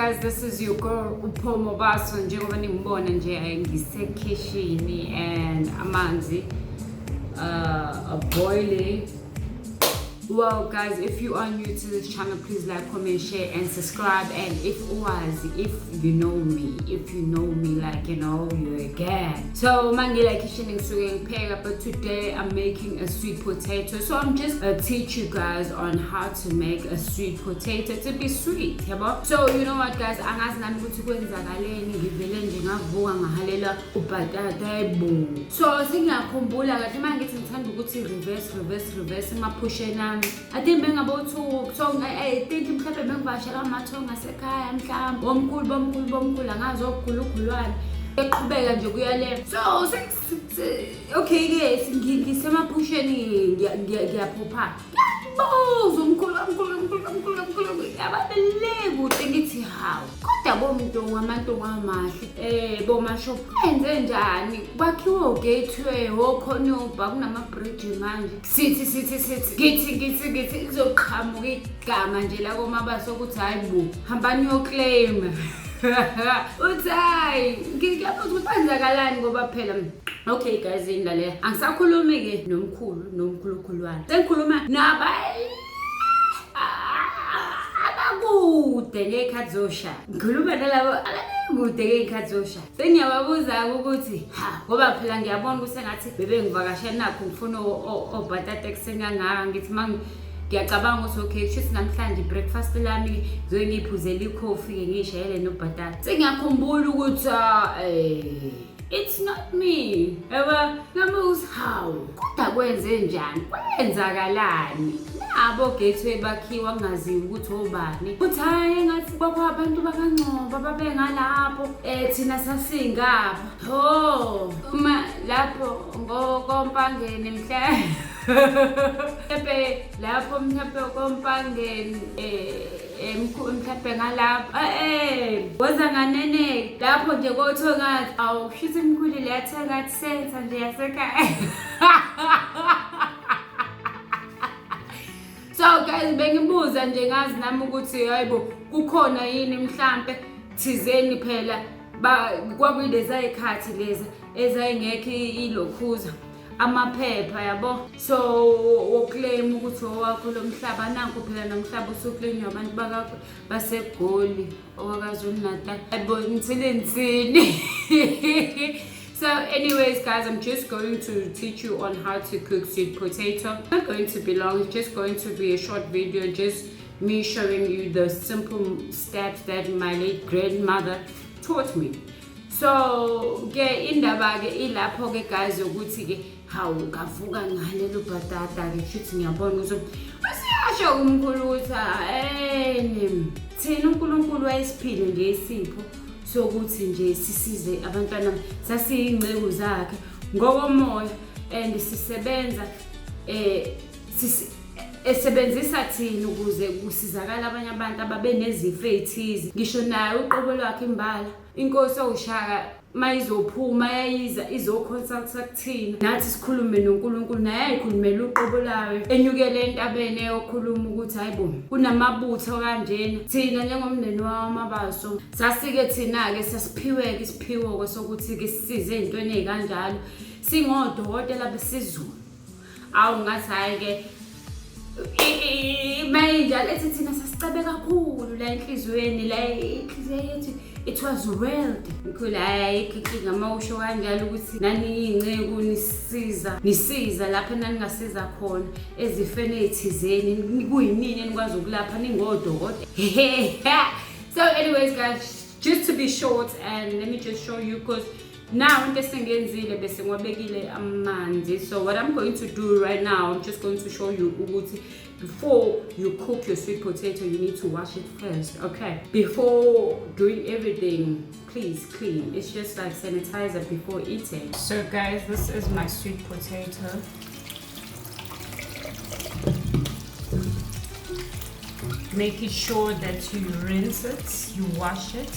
guys, this is your girl Upomo Baso njengoba ningibona nje ngisekitchen and amanzi boiling. Well guys, if you are new to this channel, please like, comment, share and subscribe. And if you know me like you're a gang. So mangila kitchen ngisuke, but today I'm making a sweet potato. So I'm just teach you guys on how to make a sweet potato to be sweet, yabo. So you know what guys, angazi nami ukuthi kwenzakaleni, ngivele nje ngavuka ngahalela ubhatata ebo. So sengiyakhumbula kahle manje ngithi ngithanda ukuthi reverse emaphusheni. I think about two song. I think mhlawumbe bengivashela amathongo asekhaya mhlawumbe bomkhulu angazi okukhulukhulwane eqhubeka nje kuyale. So okay ke ngisemaphusheni ngiyaphupha bozo umkhulu ababele kude ngithi hawu kodwa bomuntu ngamanto amahle bomashop enze njani kwakhiwa gateway okhonyoba kunama bridge manje sithi izoqhamuka igama nje la komabaso ukuthi hayi bo hamba niyoclaim uthi hayi ngiyabuza ukuthi kwenzakalani ngoba phela. Okay guys, indale angisakhulumi ke nomkhulukhulwane sengikhuluma abakude ngekhathi zosha, ngikhuluma nalabo kude ngekhathi zosha. Sengiyababuza ukuthi ngoba phela ngiyabona ukuthi ngathi bebengivakashela nakho ngifuna obhatata ekusengangaka ngithi ngiyacabanga ukuthi okay kusho namhlanje breakfast lami ngizoke ngiphuzela icoffee ke ngishayele nobhatata. Sengiyakhumbula ukuthi it's not me. Ewa ngamuzi hawu kodwa kwenze njani, kwenzakalani nabo gateway bakhiwa ngaziwa ukuthi obani. Uthi hayi ngathi kwabantu bakaNcoba babengalapho thina sasingapha uma lapho ngokompangeni mhlawumbe lapho mhlawumbe kompangeni mhlawumbe ngalapha woza nganene lapho nje kotho ngathi awushithi imkhulu leyathenga senza nje yasekhaya. So guys, bengibuza nje ngazi nami ukuthi hayibo kukhona yini mhlawumbe thizeni phela kwakuyileza ikhathi leza ezayingekho ilokhuza amaphepha yabo. So woclaim ukuthi owakho lo mhlaba nanku phela nomhlaba usuclaim abantu baseGoli okwazulu Natal yabo ngithelensini. So anyways guys, I'm just going to teach you on how to cook sweet potato. It's not going to be long, it's just going to be a short video, just me showing you the simple steps that my late grandmother taught me. So ke indaba ke ilapho ke guys ukuthi ke hawu ngavuka ngalelo bhatata ke futhi ngiyabona ukuthi asiyasho umkhulu ukuthi thina uNkulunkulu wayesiphile nje isipho sokuthi nje sisize abantwana sasiyingceku zakhe ngokomoya and sisebenza esebenzisa thina ukuze kusizakala abanye abantu ababe nezifo ezithize. Ngisho naye uqobo lwakhe imbala inkosi oshaka mayizophuma yayiza izoconsulta kuthina nathi sikhulume noNkulunkulu naye ayikhulumela uqobo layo enyukele entabeni eyokhuluma ukuthi hayibo kunamabutho kanjena. Thina njengomndeni wamabaso sasike thina ke sasiphiwe isiphiwo sokuthi ke sisize ezintweni ezikanjalo singodokotela besizulu. Awungathi hayi ke manje lethi thina sasicebe kakhulu la enhlizweni la inhliziyo yethu it was weird. Ngikhula hayi ikinga mawusho kanjalo ukuthi nani ingceku nisiza lapha naningasiza khona ezifeni ezithizeni kuyinini enikwazi ukulapha ningodokotela. So anyways guys, just to be short and let me just show you because now into sengenzile bese ngwabekile amanzi. So what I'm going to do right now, I'm just going to show you ukuthi before you cook your sweet potato you need to wash it first. Okay, before doing everything please clean. It's just like sanitizer before eating. So guys, this is my sweet potato. Making sure that you rinse it, you wash it.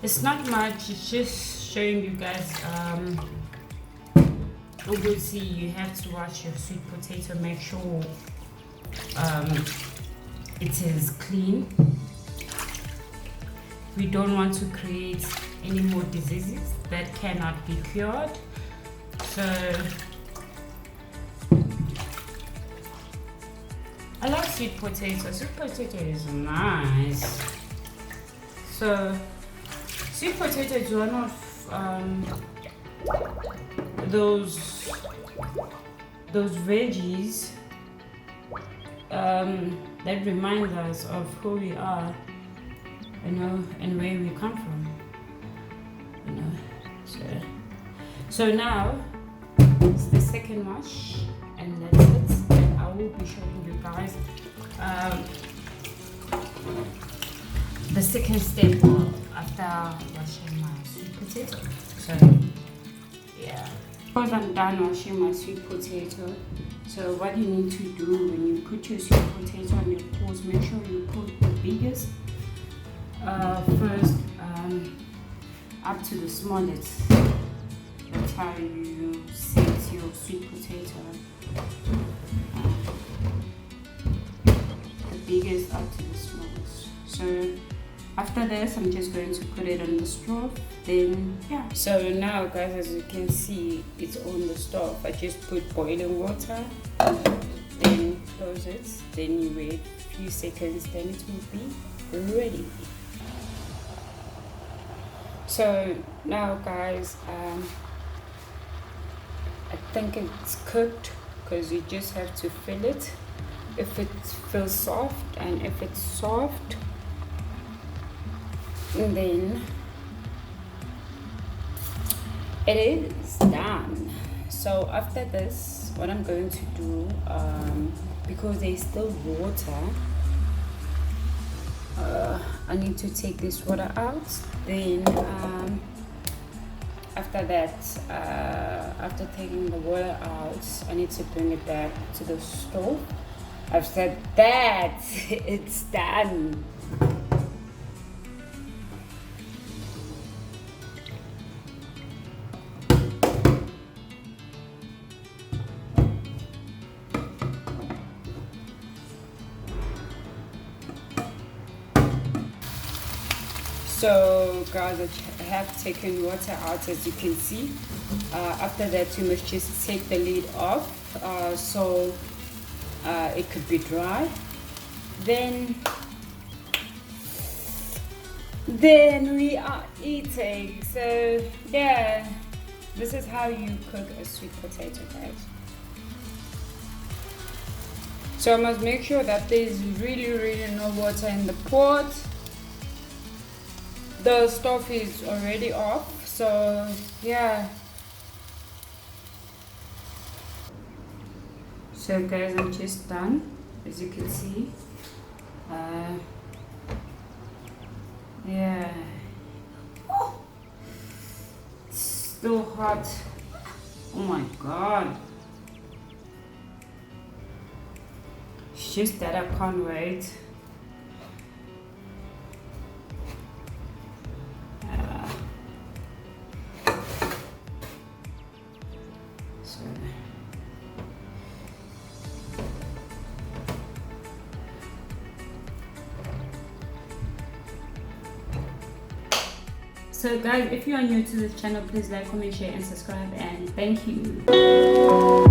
It's not much, it's just showing you guys obviously you have to wash your sweet potato, make sure it is clean. We don't want to create any more diseases that cannot be cured. So I love sweet potato. Sweet potato is nice. So sweet potato is one of those veggies that remind us of who we are, you know, and where we come from, you know. So now it's the second wash, and that's it. And I will be showing you guys the second step after washing my sweet potato. So yeah, because I'm done washing my sweet potato, so what you need to do when you put your sweet potato on your pots, make sure you put the biggest first up to the smallest. That's how you set your sweet potato. The biggest up to the smallest. So after this, I'm just going to put it on the stove. Then yeah. So now, guys, as you can see, it's on the stove. I just put boiling water. Then close it. Then you wait a few seconds. Then it will be ready. So now, guys, I think it's cooked because you just have to fill it. If it feels soft, and if it's soft, and then it is done. So after this, what I'm going to do, because there's still water, I need to take this water out. Then after that, after taking the water out, I need to bring it back to the stove. After that, it's done. So guys, I have taken water out, as you can see. After that, you must just take the lid off so it could be dry. Then we are eating. So yeah, this is how you cook a sweet potato, guys. So I must make sure that there's really no water in the pot. The stove is already off, so yeah. So guys, I'm just done, as you can see. Yeah. Oh, it's still hot. Oh my god. It's just that I can't wait. So guys, if you are new to this channel, please like, comment, share and subscribe, and thank you.